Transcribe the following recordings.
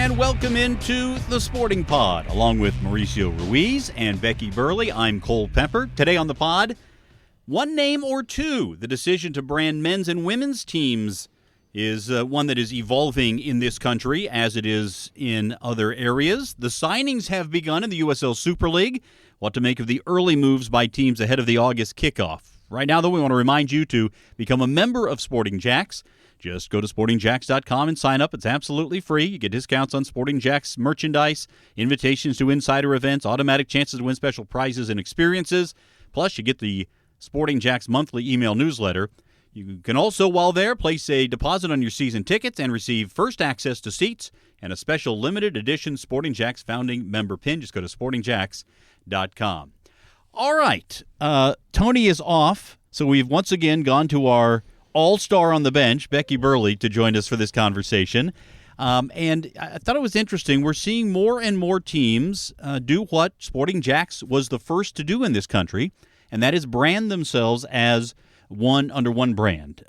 and welcome into the Sporting Pod. Along with Mauricio Ruiz and Becky Burleigh, I'm Cole Pepper. Today on the pod, one name or two. The decision to brand men's and women's teams is one that is evolving in this country as it is in other areas. The signings have begun in the USL Super League. What to make of the early moves by teams ahead of the August kickoff. Right now, though, we want to remind you to become a member of Sporting Jacks. Just go to sportingjacks.com and sign up. It's absolutely free. You get discounts on Sporting Jacks merchandise, invitations to insider events, automatic chances to win special prizes and experiences. Plus, you get the Sporting Jacks monthly email newsletter. You can also, while there, place a deposit on your season tickets and receive first access to seats and a special limited edition Sporting Jacks founding member pin. Just go to sportingjacks.com. All right. Tony is off, so we've once again gone to our all-star on the bench, Becky Burleigh, to join us for this conversation. And I thought it was interesting. We're seeing more and more teams do what Sporting Jacks was the first to do in this country, and that is brand themselves as one under one brand.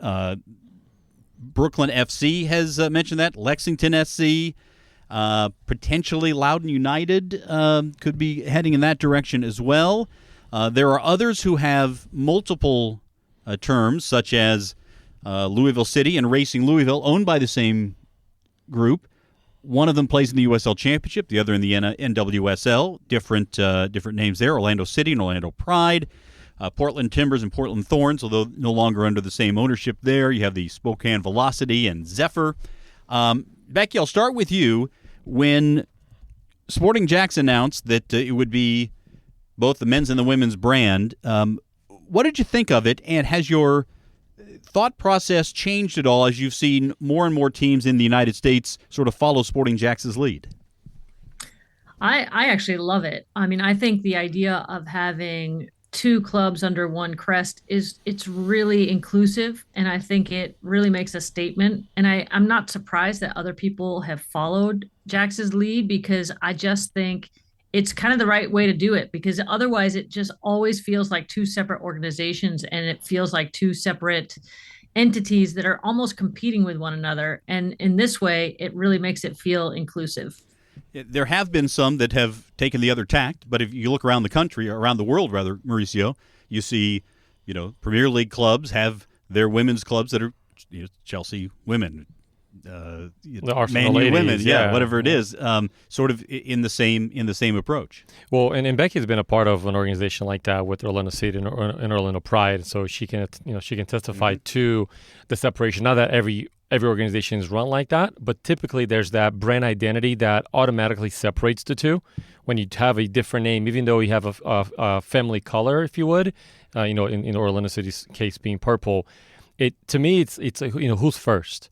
Brooklyn FC has mentioned that. Lexington SC, potentially Loudoun United could be heading in that direction as well. There are others who have multiple terms, such as Louisville City and Racing Louisville, owned by the same group. One of them plays in the USL Championship, the other in the NWSL. Different names there, Orlando City and Orlando Pride. Portland Timbers and Portland Thorns, although no longer under the same ownership there. You have the Spokane Velocity and Zephyr. Becky, I'll start with you. When Sporting Jacks announced that it would be both the men's and the women's brand, what did you think of it, and has your thought process changed at all as you've seen more and more teams in the United States sort of follow Sporting Jacks' lead? I actually love it. I mean, I think the idea of having two clubs under one crest it's really inclusive, and I think it really makes a statement. And I'm not surprised that other people have followed Jacks' lead, because I just think it's kind of the right way to do it, because otherwise it just always feels like two separate organizations, and it feels like two separate entities that are almost competing with one another. And in this way, it really makes it feel inclusive. There have been some that have taken the other tact, but if you look around the country, or around the world rather, Mauricio, you see, Premier League clubs have their women's clubs that are Chelsea women, the Arsenal Man U ladies, women, whatever it is, sort of in the same approach. Well, and Becky's been a part of an organization like that with Orlando City and Orlando Pride, so she can testify to the separation. Not that every organization is run like that, but typically there's that brand identity that automatically separates the two. When you have a different name, even though you have a family color, if you would, in Orlando City's case being purple, to me it's who's first.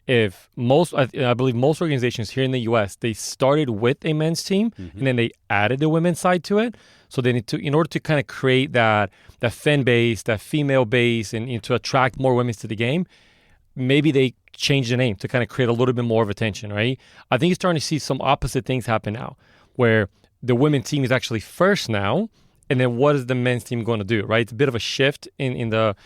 If I believe most organizations here in the U.S., they started with a men's team and then they added the women's side to it. So they need to, in order to kind of create that fan base, that female base, and to attract more women to the game, maybe they change the name to kind of create a little bit more of attention, right? I think you're starting to see some opposite things happen now, where the women's team is actually first now, and then what is the men's team going to do, right? It's a bit of a shift in the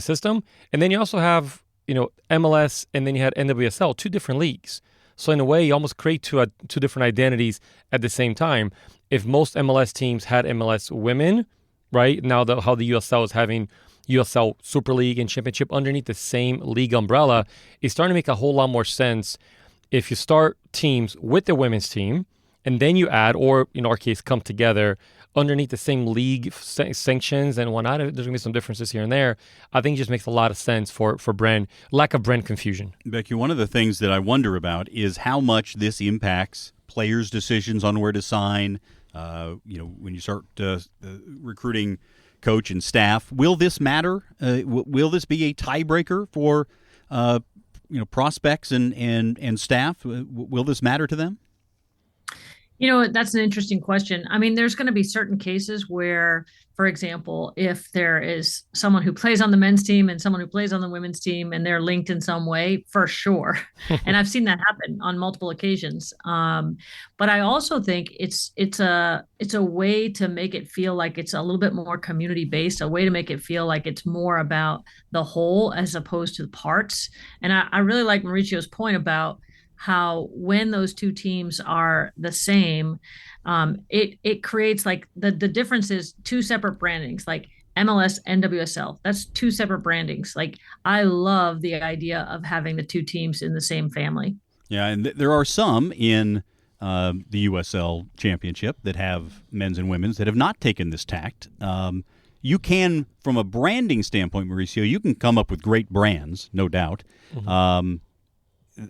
system, and then you also have MLS, and then you had NWSL, two different leagues. So in a way, you almost create two different identities at the same time. If most MLS teams had MLS women, right, now how the USL is having USL Super League and Championship underneath the same league umbrella, it's starting to make a whole lot more sense if you start teams with the women's team, and then you add, or in our case, come together underneath the same league sanctions and whatnot. There's going to be some differences here and there. I think it just makes a lot of sense for lack of brand confusion. Becky, one of the things that I wonder about is how much this impacts players' decisions on where to sign. When you start recruiting coach and staff, will this matter? Will this be a tiebreaker for prospects and staff? Will this matter to them? That's an interesting question. I mean, there's going to be certain cases where, for example, if there is someone who plays on the men's team and someone who plays on the women's team and they're linked in some way, for sure. And I've seen that happen on multiple occasions. But I also think it's a way to make it feel like it's a little bit more community based, a way to make it feel like it's more about the whole as opposed to the parts. And I really like Mauricio's point about how when those two teams are the same, it creates like the difference is two separate brandings, like MLS and WSL. That's two separate brandings. Like I love the idea of having the two teams in the same family. Yeah, and there are some in the USL Championship that have men's and women's that have not taken this tact. You can, from a branding standpoint, Mauricio, you can come up with great brands, no doubt. Mm-hmm.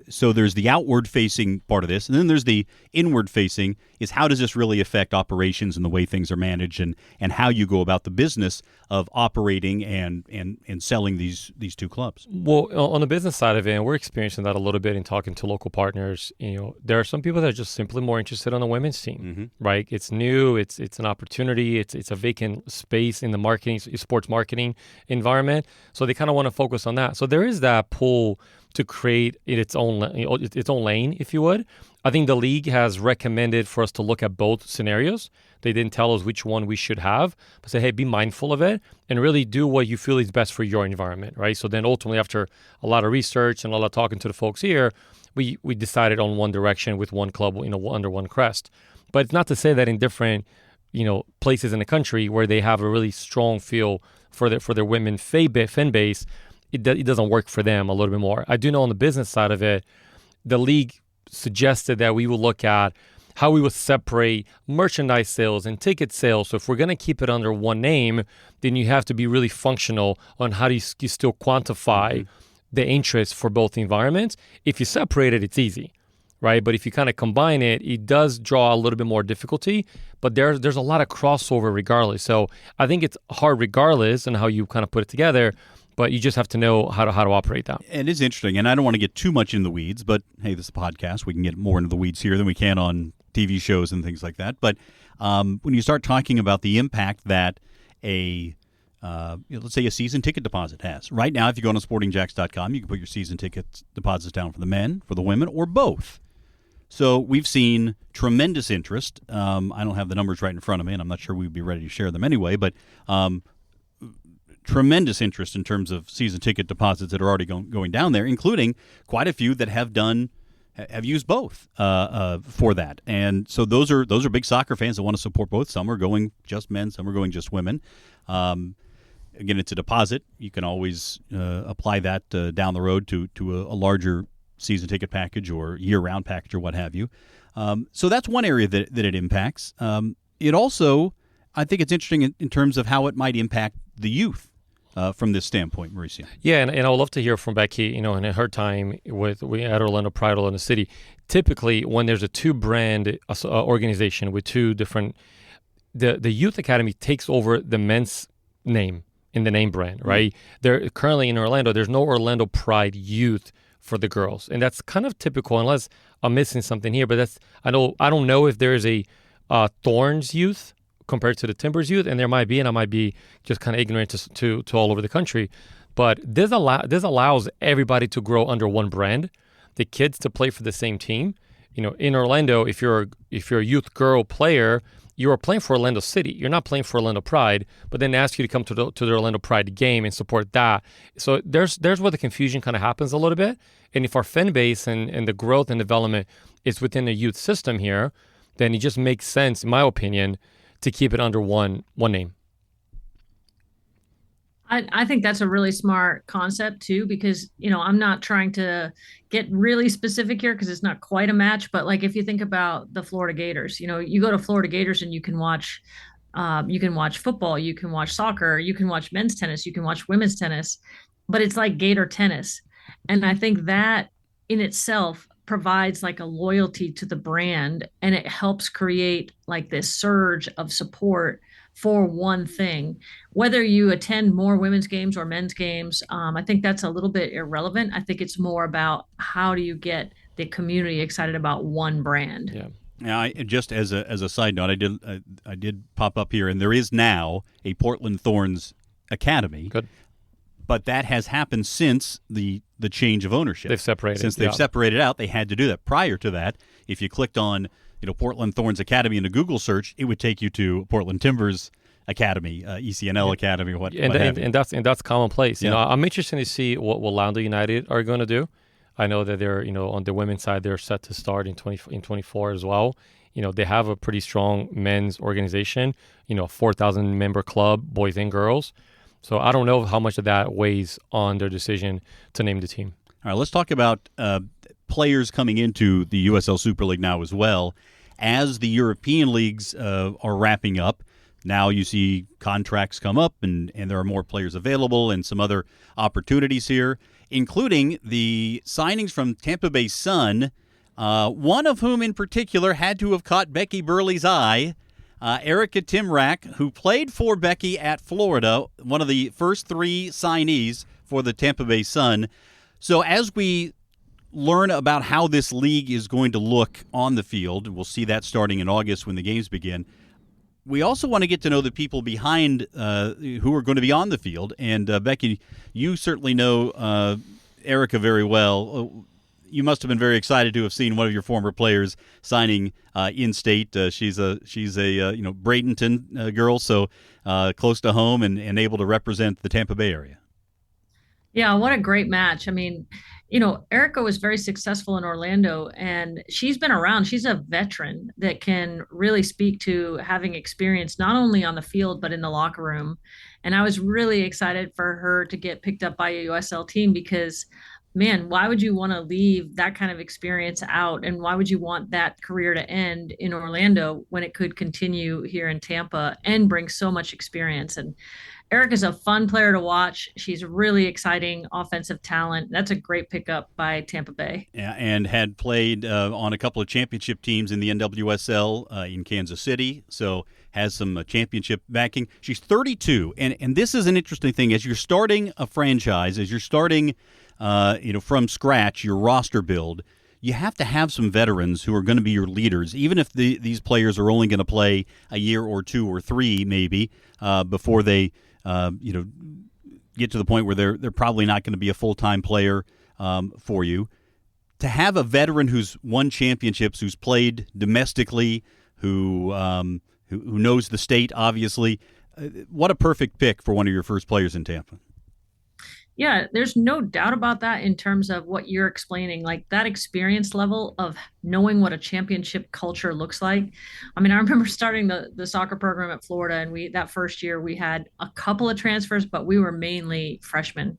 So there's the outward-facing part of this, and then there's the inward-facing, is how does this really affect operations and the way things are managed and how you go about the business of operating and selling these two clubs? Well, on the business side of it, and we're experiencing that a little bit in talking to local partners, there are some people that are just simply more interested on the women's team, mm-hmm. right? It's new, it's an opportunity, it's a vacant space in the marketing, sports marketing environment, so they kind of want to focus on that. So there is that pull to create its own lane, if you would. I think the league has recommended for us to look at both scenarios. They didn't tell us which one we should have, but say, hey, be mindful of it and really do what you feel is best for your environment, right? So then ultimately, after a lot of research and a lot of talking to the folks here, we decided on one direction with one club, under one crest. But it's not to say that in different, places in the country where they have a really strong feel for their women fan base, it doesn't work for them a little bit more. I do know on the business side of it, the league suggested that we will look at how we would separate merchandise sales and ticket sales. So if we're going to keep it under one name, then you have to be really functional on how do you still quantify mm-hmm. the interest for both environments. If you separate it, it's easy, right? But if you kind of combine it, it does draw a little bit more difficulty, but there's a lot of crossover regardless. So I think it's hard regardless on how you kind of put it together, but you just have to know how to operate that. And it's interesting, and I don't want to get too much in the weeds, but hey, this is a podcast. We can get more into the weeds here than we can on TV shows and things like that. But when you start talking about the impact that let's say a season ticket deposit has. Right now, if you go on sportingjacks.com, you can put your season ticket deposits down for the men, for the women, or both. So we've seen tremendous interest. I don't have the numbers right in front of me, and I'm not sure we'd be ready to share them anyway, but tremendous interest in terms of season ticket deposits that are already going down there, including quite a few that have used both for that. And so those are big soccer fans that want to support both. Some are going just men, some are going just women. Again, it's a deposit. You can always apply that down the road to a larger season ticket package or year-round package or what have you. So that's one area that it impacts. It also, I think it's interesting in terms of how it might impact the youth. From this standpoint, Mauricio. Yeah, and I would love to hear from Becky, in her time at Orlando Pride, Orlando City. Typically, when there's a two-brand organization with two different, the Youth Academy takes over the men's name in the name brand, right? Mm-hmm. There currently in Orlando, there's no Orlando Pride Youth for the girls, and that's kind of typical, unless I'm missing something here. But I don't know if there is a Thorns Youth compared to the Timbers Youth, and there might be, and I might be just kind of ignorant to all over the country. But this allows everybody to grow under one brand, the kids to play for the same team. In Orlando, if you're a youth girl player, you are playing for Orlando City. You're not playing for Orlando Pride, but then they ask you to come to the Orlando Pride game and support that. So there's where the confusion kind of happens a little bit. And if our fan base and the growth and development is within the youth system here, then it just makes sense, in my opinion, to keep it under one name. I think that's a really smart concept too, because, I'm not trying to get really specific here because it's not quite a match, but like if you think about the Florida Gators, you go to Florida Gators and you can watch football, you can watch soccer, you can watch men's tennis, you can watch women's tennis, but it's like Gator tennis. And I think that in itself provides like a loyalty to the brand, and it helps create like this surge of support for one thing. Whether you attend more women's games or men's games, I think that's a little bit irrelevant. I think it's more about how do you get the community excited about one brand. Yeah. Now, just as a side note, I did pop up here, and there is now a Portland Thorns Academy. Good. But that has happened since the change of ownership. They've separated. Since they've separated out, they had to do that. Prior to that, if you clicked on Portland Thorns Academy in a Google search, it would take you to Portland Timbers Academy, ECNL Academy, or what have you. And that's commonplace. Yeah. I'm interested to see what Orlando United are going to do. I know that they're, on the women's side, they're set to start in 24 as well. They have a pretty strong men's organization, 4,000 member club, boys and girls. So I don't know how much of that weighs on their decision to name the team. All right, let's talk about players coming into the USL Super League now as well. As the European leagues are wrapping up, now you see contracts come up and there are more players available and some other opportunities here, including the signings from Tampa Bay Sun, one of whom in particular had to have caught Becky Burleigh's eye, Erica Timrak, who played for Becky at Florida, one of the first 3 signees for the Tampa Bay Sun. So as we learn about how this league is going to look on the field, we'll see that starting in August when the games begin, we also want to get to know the people behind who are going to be on the field. And Becky, you certainly know Erica very well. You must have been very excited to have seen one of your former players signing in-state. She's a Bradenton girl, so close to home and able to represent the Tampa Bay area. Yeah, what a great match. I mean, Erica was very successful in Orlando, and she's been around. She's a veteran that can really speak to having experience not only on the field, but in the locker room. And I was really excited for her to get picked up by a USL team because, man, why would you want to leave that kind of experience out? And why would you want that career to end in Orlando when it could continue here in Tampa and bring so much experience? And Erica's a fun player to watch. She's really exciting offensive talent. That's a great pickup by Tampa Bay. Yeah, and had played on a couple of championship teams in the NWSL in Kansas City, so has some championship backing. She's 32, and this is an interesting thing. As you're starting a franchise, as you're starting from scratch, your roster build, you have to have some veterans who are going to be your leaders, even if these players are only going to play a year or 2 or 3 maybe before they get to the point where they're probably not going to be a full-time player for you. To have a veteran who's won championships, who's played domestically, who knows the state, obviously, what a perfect pick for one of your first players in Tampa. Yeah, there's no doubt about that in terms of what you're explaining, like that experience level of knowing what a championship culture looks like. I mean, I remember starting the soccer program at Florida, and that first year we had a couple of transfers, but we were mainly freshmen.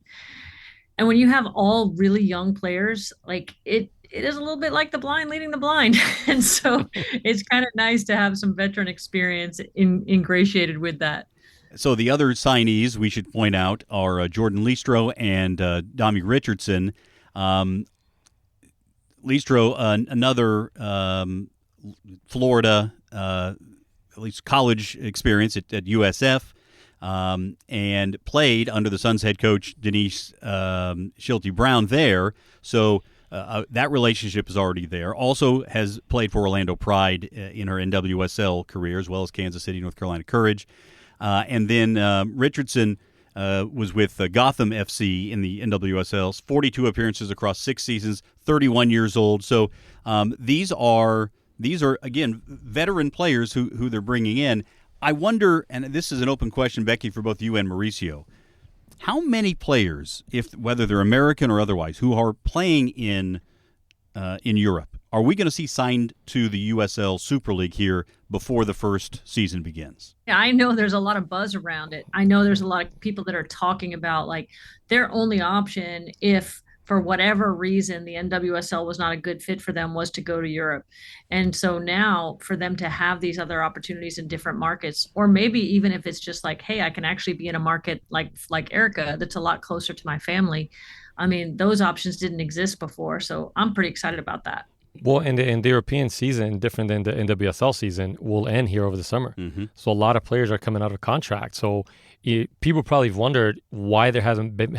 And when you have all really young players, like it is a little bit like the blind leading the blind. And so it's kind of nice to have some veteran experience ingratiated with that. So the other signees we should point out are Jordan Listro and Dami Richardson. Listro, another Florida, at least college experience at USF, and played under the Suns head coach Denise Schilte Brown there. So that relationship is already there. Also has played for Orlando Pride in her NWSL career, as well as Kansas City, North Carolina Courage. And then Richardson was with Gotham FC in the NWSL, 42 appearances across 6 seasons, 31 years old. So these are again veteran players who they're bringing in. I wonder, and this is an open question, Becky, for both you and Mauricio, how many players, whether they're American or otherwise, who are playing in Europe, are we going to see signed to the USL Super League here before the first season begins? Yeah, I know there's a lot of buzz around it. I know there's a lot of people that are talking about like their only option, if for whatever reason the NWSL was not a good fit for them, was to go to Europe. And so now for them to have these other opportunities in different markets, or maybe even if it's just like, hey, I can actually be in a market like Erica that's a lot closer to my family. I mean, those options didn't exist before. So I'm pretty excited about that. Well, and the European season, different than the NWSL season, will end here over the summer. Mm-hmm. So a lot of players are coming out of contract. So people probably have wondered why there hasn't been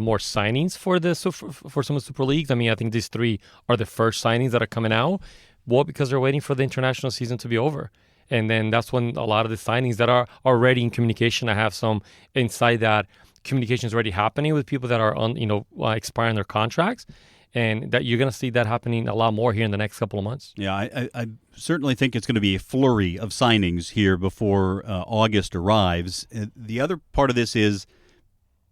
more signings for some of the Super Leagues. I mean, I think these 3 are the first signings that are coming out. Well, because they're waiting for the international season to be over. And then that's when a lot of the signings that are already in communication, I have some insight that communication is already happening with people that are on, expiring their contracts. And that you're going to see that happening a lot more here in the next couple of months. Yeah, I certainly think it's going to be a flurry of signings here before August arrives. The other part of this is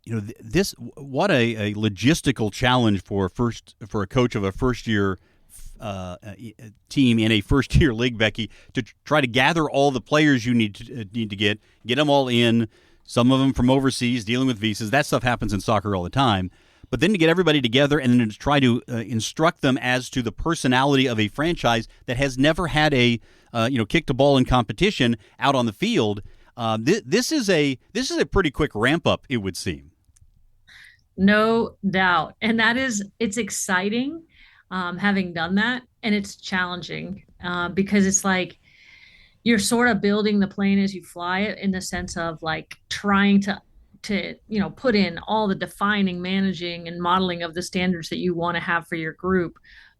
this what a logistical challenge for a coach of a first year team in a first year league, Becky, to try to gather all the players you need to get them all in. Some of them from overseas, dealing with visas. That stuff happens in soccer all the time. But then to get everybody together and then to try to instruct them as to the personality of a franchise that has never had a kicked a ball in competition out on the field. This is a pretty quick ramp up, it would seem. No doubt. And it's exciting having done that. And it's challenging because it's like you're sort of building the plane as you fly it, in the sense of like trying to put in all the defining, managing, and modeling of the standards that you want to have for your group.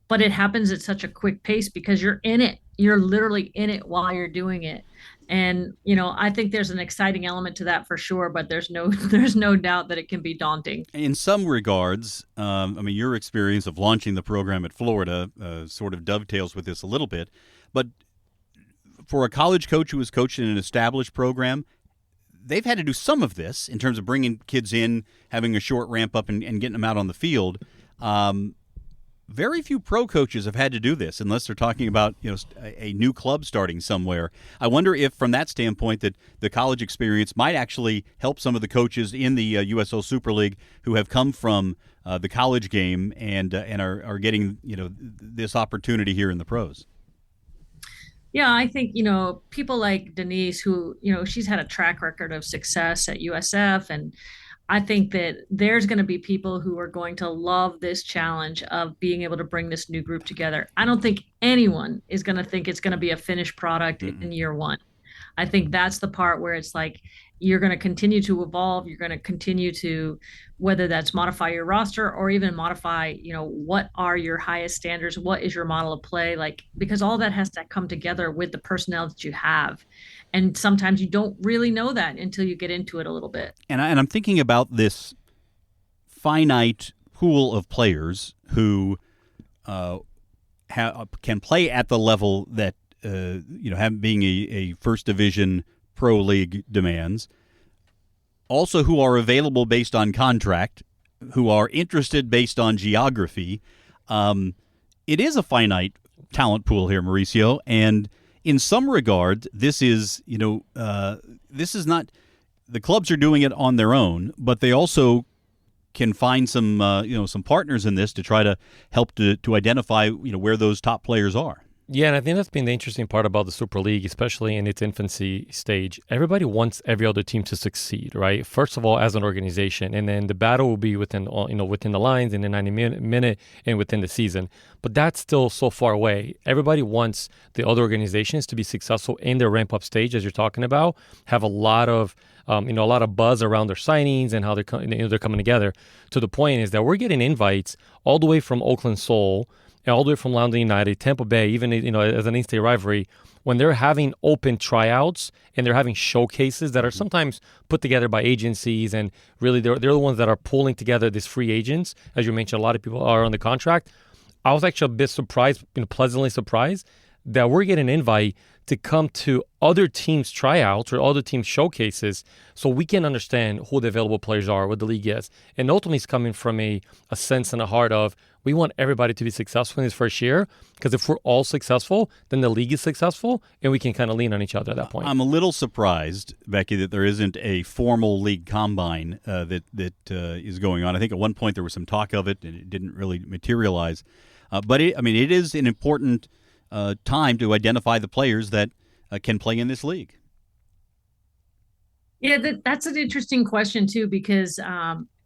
But it happens at such a quick pace because you're in it. You're literally in it while you're doing it. And, I think there's an exciting element to that for sure, but there's no doubt that it can be daunting. In some regards, your experience of launching the program at Florida sort of dovetails with this a little bit. But for a college coach who has coached in an established program, they've had to do some of this in terms of bringing kids in, having a short ramp up and getting them out on the field. Very few pro coaches have had to do this unless they're talking about a new club starting somewhere. I wonder if, from that standpoint, that the college experience might actually help some of the coaches in the USL Super League who have come from the college game and are getting this opportunity here in the pros. Yeah, I think, people like Denise, who, she's had a track record of success at USF. And I think that there's going to be people who are going to love this challenge of being able to bring this new group together. I don't think anyone is going to think it's going to be a finished product in year one. I think that's the part where it's like you're going to continue to evolve. You're going to continue to, whether that's modify your roster or even modify, what are your highest standards? What is your model of play? Like, because all that has to come together with the personnel that you have. And sometimes you don't really know that until you get into it a little bit. And I'm thinking about this finite pool of players who can play at the level that being a first division pro league demands. Also, who are available based on contract, who are interested based on geography. It is a finite talent pool here, Mauricio, and in some regards, this is not, the clubs are doing it on their own, but they also can find some partners in this to try to help to identify where those top players are. Yeah, and I think that's been the interesting part about the Super League, especially in its infancy stage. Everybody wants every other team to succeed, right? First of all, as an organization, and then the battle will be within the lines in the 90-minute and within the season. But that's still so far away. Everybody wants the other organizations to be successful in their ramp-up stage, as you're talking about, have a lot of buzz around their signings and how they're coming together. To the point is that we're getting invites all the way from Oakland Soul, all the way from London United, Tampa Bay, even as an in-state rivalry, when they're having open tryouts and they're having showcases that are sometimes put together by agencies, and really they're the ones that are pulling together these free agents. As you mentioned, a lot of people are on the contract. I was actually a bit surprised, pleasantly surprised, that we're getting an invite to come to other teams' tryouts or other teams' showcases so we can understand who the available players are, what the league is. And ultimately it's coming from a sense and a heart of we want everybody to be successful in his first year, because if we're all successful, then the league is successful and we can kind of lean on each other at that point. I'm a little surprised, Becky, that there isn't a formal league combine that is going on. I think at one point there was some talk of it and it didn't really materialize. But it is an important time to identify the players that can play in this league. Yeah, that's an interesting question too, because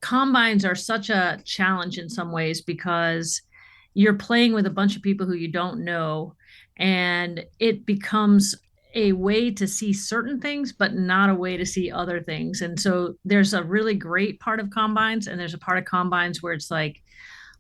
combines are such a challenge in some ways because you're playing with a bunch of people who you don't know, and it becomes a way to see certain things, but not a way to see other things. And so there's a really great part of combines, and there's a part of combines where it's like,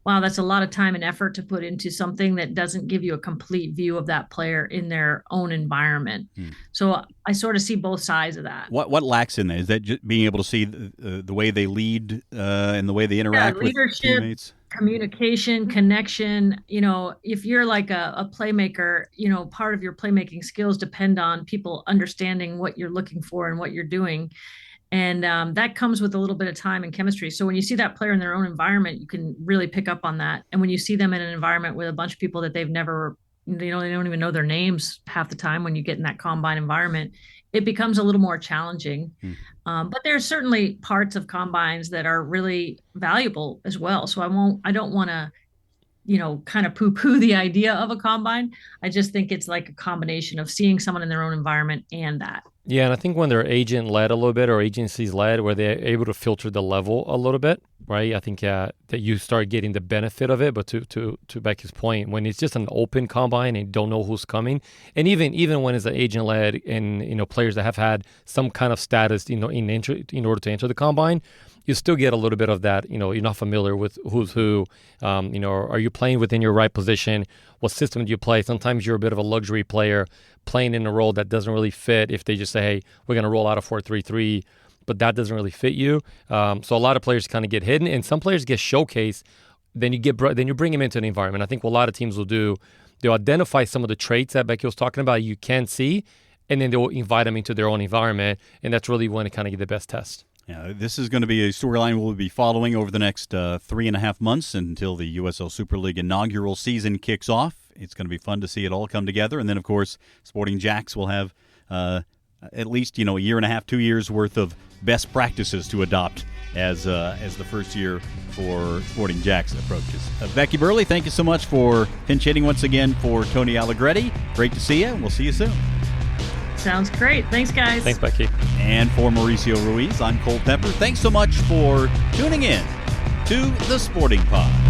wow, that's a lot of time and effort to put into something that doesn't give you a complete view of that player in their own environment. So I sort of see both sides of that. What lacks in that? Is that just being able to see the way they lead and the way they interact with teammates? Communication, connection. If you're like a playmaker, part of your playmaking skills depend on people understanding what you're looking for and what you're doing. And that comes with a little bit of time and chemistry. So when you see that player in their own environment, you can really pick up on that. And when you see them in an environment with a bunch of people that they've never, they don't even know their names half the time when you get in that combine environment, it becomes a little more challenging. But there's certainly parts of combines that are really valuable as well. So I don't want to, kind of poo-poo the idea of a combine. I just think it's like a combination of seeing someone in their own environment and that. Yeah, and I think when they're agent-led a little bit or agencies-led, where they're able to filter the level a little bit, right? I think that you start getting the benefit of it. But to Becky's point, when it's just an open combine and you don't know who's coming, and even when it's an agent-led and players that have had some kind of status, in order to enter the combine, you still get a little bit of that. You're not familiar with who's who. Are you playing within your right position? What system do you play? Sometimes you're a bit of a luxury player playing in a role that doesn't really fit. If they just say, hey, we're going to roll out a 4-3-3, but that doesn't really fit you. So a lot of players kind of get hidden, and some players get showcased. Then you bring them into the environment. I think what a lot of teams will do, they'll identify some of the traits that Becky was talking about you can see, and then they'll invite them into their own environment, and that's really when it kind of get the best test. Yeah, this is going to be a storyline we'll be following over the next 3.5 months until the USL Super League inaugural season kicks off. It's going to be fun to see it all come together. And then, of course, Sporting Jacks will have at least, a year and a half, 2 years worth of best practices to adopt as the first year for Sporting Jacks approaches. Becky Burleigh, thank you so much for pinch hitting once again for Tony Allegretti. Great to see you, and we'll see you soon. Sounds great. Thanks, guys. Thanks, Becky. And for Mauricio Ruiz, I'm Cole Pepper. Thanks so much for tuning in to the Sporting Pod.